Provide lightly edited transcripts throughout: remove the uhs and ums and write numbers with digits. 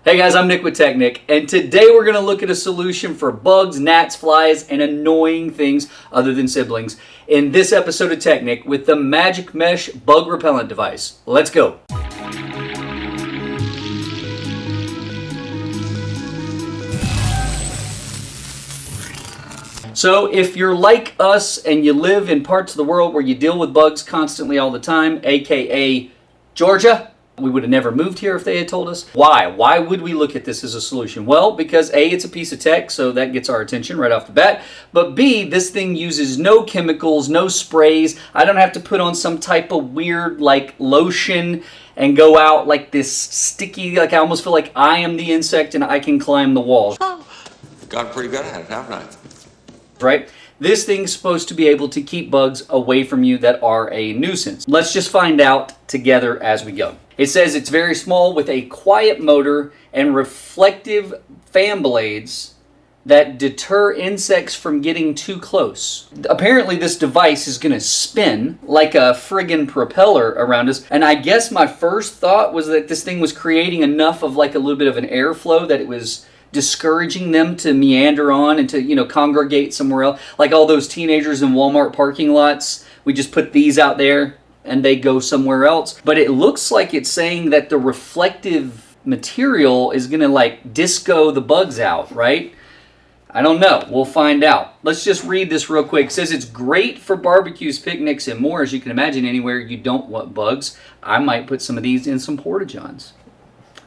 Hey guys, I'm Nick with tech-Nic, and today we're going to look at a solution for bugs, gnats, flies, and annoying things other than siblings in this episode of tech-Nic with the Magic Mesh Bug Repellent device. Let's go. So if you're like us and you live in parts of the world where you deal with bugs constantly all the time, aka Georgia, we would have never moved here if they had told us. Why? Why would we look at this as a solution? Well, because A, it's a piece of tech, so that gets our attention right off the bat. But B, this thing uses no chemicals, no sprays. I don't have to put on some type of weird like lotion and go out like this sticky, like I almost feel like I am the insect and I can climb the walls. Got pretty good at it, haven't I? Right? This thing's supposed to be able to keep bugs away from you that are a nuisance. Let's just find out together as we go. It says it's very small with a quiet motor and reflective fan blades that deter insects from getting too close. Apparently this device is gonna spin like a friggin' propeller around us. And I guess my first thought was that this thing was creating enough of like a little bit of an airflow that it was discouraging them to meander on and to, you know, congregate somewhere else. Like all those teenagers in Walmart parking lots, we just put these out there and they go somewhere else. But it looks like it's saying that the reflective material is gonna like disco the bugs out, right? I don't know, we'll find out. Let's just read this real quick. It says it's great for barbecues, picnics, and more. As you can imagine, anywhere you don't want bugs. I might put some of these in some porta-johns.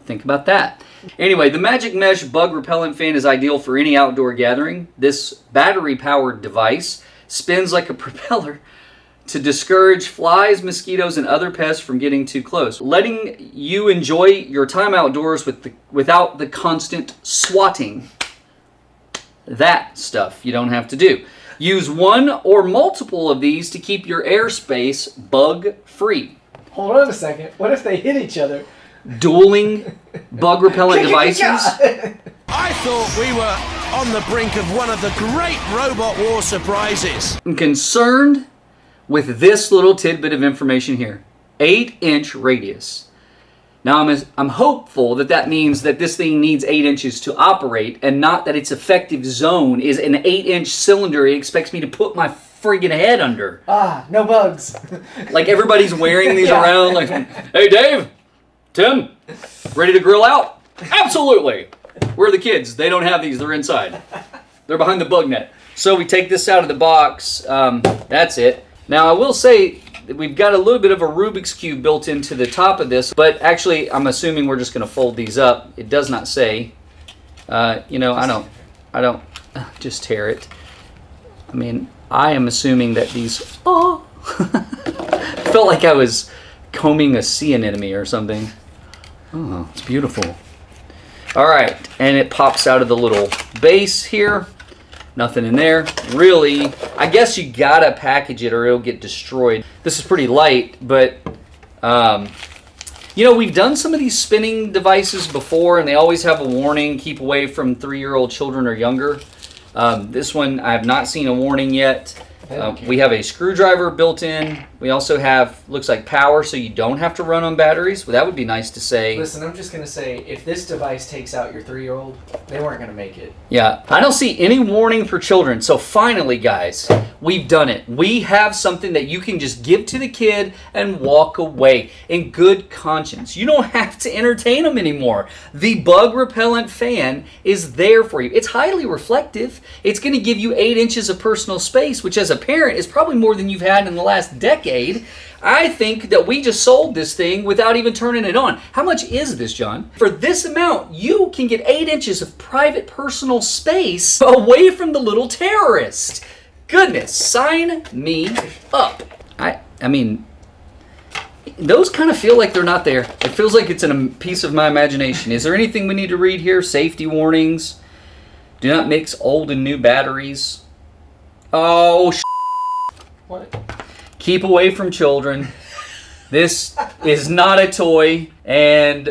Think about that. Anyway, the Magic Mesh Bug Repellent Fan is ideal for any outdoor gathering. This battery-powered device spins like a propeller to discourage flies, mosquitoes, and other pests from getting too close, letting you enjoy your time outdoors without the constant swatting. That stuff you don't have to do. Use one or multiple of these to keep your airspace bug-free. Hold on a second. What if they hit each other? Dueling bug repellent devices. I thought we were on the brink of one of the great robot war surprises. I'm concerned with this little tidbit of information here. 8-inch radius. Now I'm hopeful that means that this thing needs 8 inches to operate and not that its effective zone is an 8-inch cylinder it expects me to put my friggin' head under. No bugs. Like everybody's wearing these around like, hey Dave, Tim, ready to grill out? Absolutely. Where are the kids? They don't have these. They're inside. They're behind the bug net. So we take this out of the box. That's it. Now I will say that we've got a little bit of a Rubik's Cube built into the top of this, but actually I'm assuming we're just going to fold these up. It does not say. You know, I don't just tear it. I mean, I am assuming that these. Oh, felt like I was combing a sea anemone or something. Oh, it's beautiful. All right, and it pops out of the little base here. Nothing in there. Really, I guess you gotta package it or it'll get destroyed. This is pretty light, but you know, we've done some of these spinning devices before and they always have a warning, keep away from 3-year-old children or younger. This one, I have not seen a warning yet. We have a screwdriver built in. We also have, looks like power, so you don't have to run on batteries. Well, that would be nice to say. Listen, I'm just going to say, if this device takes out your 3-year-old, they weren't going to make it. Yeah, I don't see any warning for children. So finally, guys, we've done it. We have something that you can just give to the kid and walk away in good conscience. You don't have to entertain them anymore. The bug repellent fan is there for you. It's highly reflective. It's going to give you 8 inches of personal space, which as a parent is probably more than you've had in the last decade. I think that we just sold this thing without even turning it on. How much is this, John? For this amount, you can get 8 inches of private personal space away from the little terrorist. Goodness, sign me up. I mean, those kind of feel like they're not there. It feels like it's in a piece of my imagination. Is there anything we need to read here? Safety warnings. Do not mix old and new batteries. Oh, What? Keep away from children. This is not a toy, and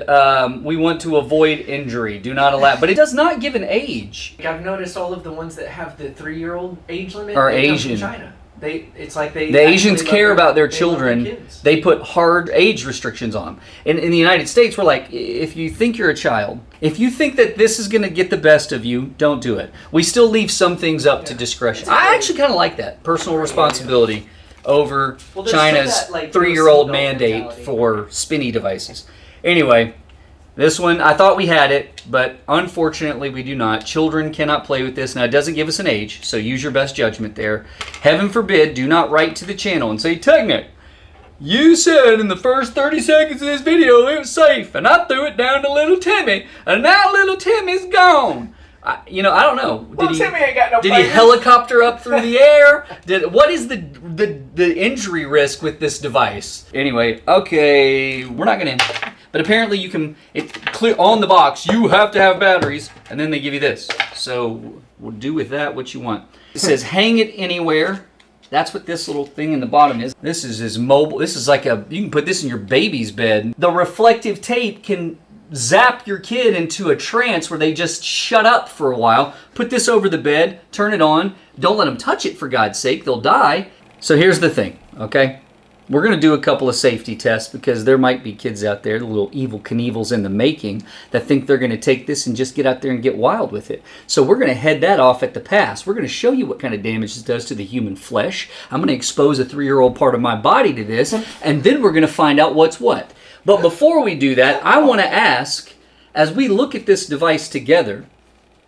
we want to avoid injury. Do not allow, but it does not give an age. I've noticed all of the ones that have the 3-year-old age limit Are they come Asian. from China. The Asians care about their children. They put hard age restrictions on them. In the United States, we're like, if you think you're a child, if you think that this is going to get the best of you, don't do it. We still leave some things up to discretion. I actually kind of like that. Personal responsibility over China's 3-year-old mandate for spinny devices. Anyway, this one, I thought we had it, but unfortunately we do not. Children cannot play with this. Now, it doesn't give us an age, so use your best judgment there. Heaven forbid, do not write to the channel and say, tech-Nic, you said in the first 30 seconds of this video it was safe, and I threw it down to little Timmy, and now little Timmy's gone. I don't know. Timmy ain't got no Did he helicopter up through the air? What is the injury risk with this device? Anyway, okay, we're not gonna. But apparently you can. It clear on the box. You have to have batteries, and then they give you this. So we'll do with that what you want. It says hang it anywhere. That's what this little thing in the bottom is. This is as mobile. This is like you can put this in your baby's bed. The reflective tape can zap your kid into a trance where they just shut up for a while. Put this over the bed, turn it on. Don't let them touch it, for God's sake. They'll die. So here's the thing, okay? We're going to do a couple of safety tests because there might be kids out there, the little evil Knievils in the making, that think they're going to take this and just get out there and get wild with it. So we're going to head that off at the pass. We're going to show you what kind of damage this does to the human flesh. I'm going to expose a 3-year-old part of my body to this, and then we're going to find out what's what. But before we do that, I want to ask, as we look at this device together,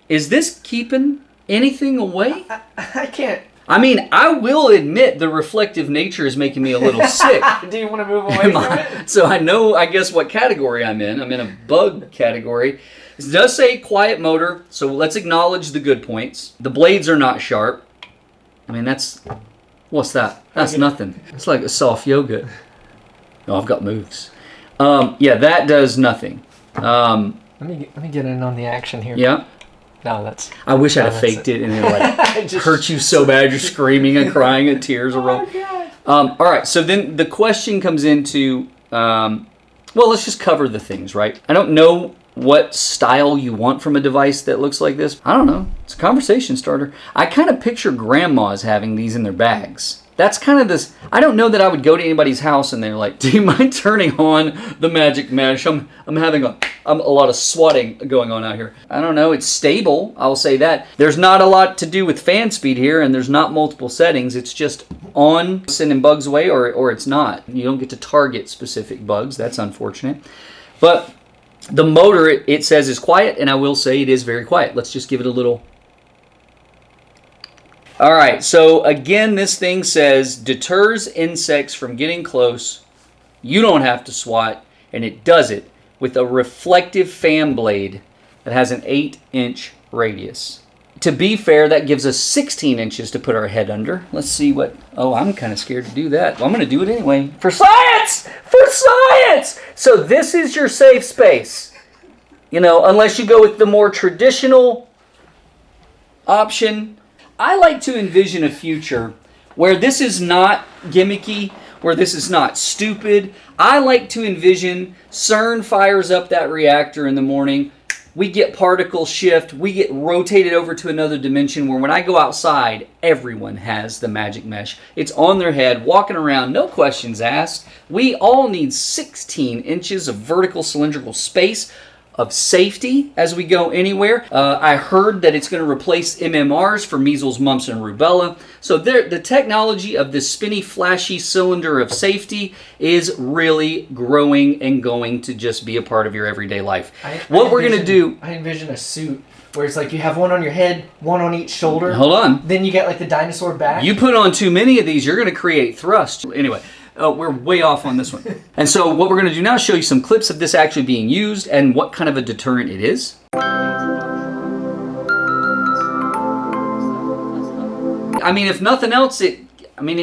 is this keeping anything away? I can't. I mean, I will admit the reflective nature is making me a little sick. Do you want to move away from it? So I know, I guess, what category I'm in. I'm in a bug category. It does say quiet motor, so let's acknowledge the good points. The blades are not sharp. I mean, what's that? That's nothing. It's like a soft yogurt. Oh, I've got moves. Yeah, that does nothing. Let me get in on the action here. Yeah. No, that's. I wish I'd have faked it and it like hurt you so bad you're screaming and crying and tears are rolling. All right, so then the question comes into, well, let's just cover the things, right? I don't know what style you want from a device that looks like this. I don't know. It's a conversation starter. I kind of picture grandmas having these in their bags. That's kind of this. I don't know that I would go to anybody's house and they're like, do you mind turning on the magic mesh? I'm having a lot of swatting going on out here. I don't know. It's stable. I'll say that. There's not a lot to do with fan speed here, and there's not multiple settings. It's just on, sending bugs away, or it's not. You don't get to target specific bugs. That's unfortunate. But the motor, it says, is quiet, and I will say it is very quiet. Let's just give it a little. All right, so again, this thing says deters insects from getting close. You don't have to swat, and it does it with a reflective fan blade that has an 8-inch radius. To be fair, that gives us 16 inches to put our head under. Let's see what. Oh, I'm kind of scared to do that. Well, I'm going to do it anyway. For science! For science! So this is your safe space. You know, unless you go with the more traditional option. I like to envision a future where this is not gimmicky, where this is not stupid. I like to envision CERN fires up that reactor in the morning. We get particle shift. We get rotated over to another dimension where when I go outside, everyone has the magic mesh. It's on their head, walking around, no questions asked. We all need 16 inches of vertical cylindrical space of safety as we go anywhere. I heard that it's going to replace MMRs for measles, mumps, and rubella. So the technology of this spinny, flashy cylinder of safety is really growing and going to just be a part of your everyday life. What we're going to do... I envision a suit where it's like you have one on your head, one on each shoulder. Hold on. Then you get like the dinosaur back. You put on too many of these, you're going to create thrust. Anyway. We're way off on this one. And so what we're going to do now is show you some clips of this actually being used and what kind of a deterrent it is. I mean, if nothing else, it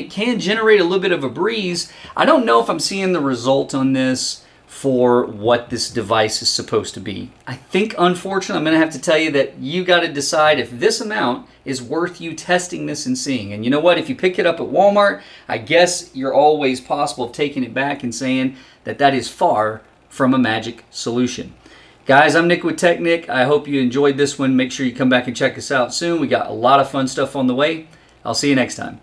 can generate a little bit of a breeze. I don't know if I'm seeing the result on this for what this device is supposed to be. I think, unfortunately, I'm going to have to tell you that you got to decide if this amount is worth you testing this and seeing. And you know what? If you pick it up at Walmart, I guess you're always possible of taking it back and saying that that is far from a magic solution. Guys, I'm Nick with tech-Nic. I hope you enjoyed this one. Make sure you come back and check us out soon. We got a lot of fun stuff on the way. I'll see you next time.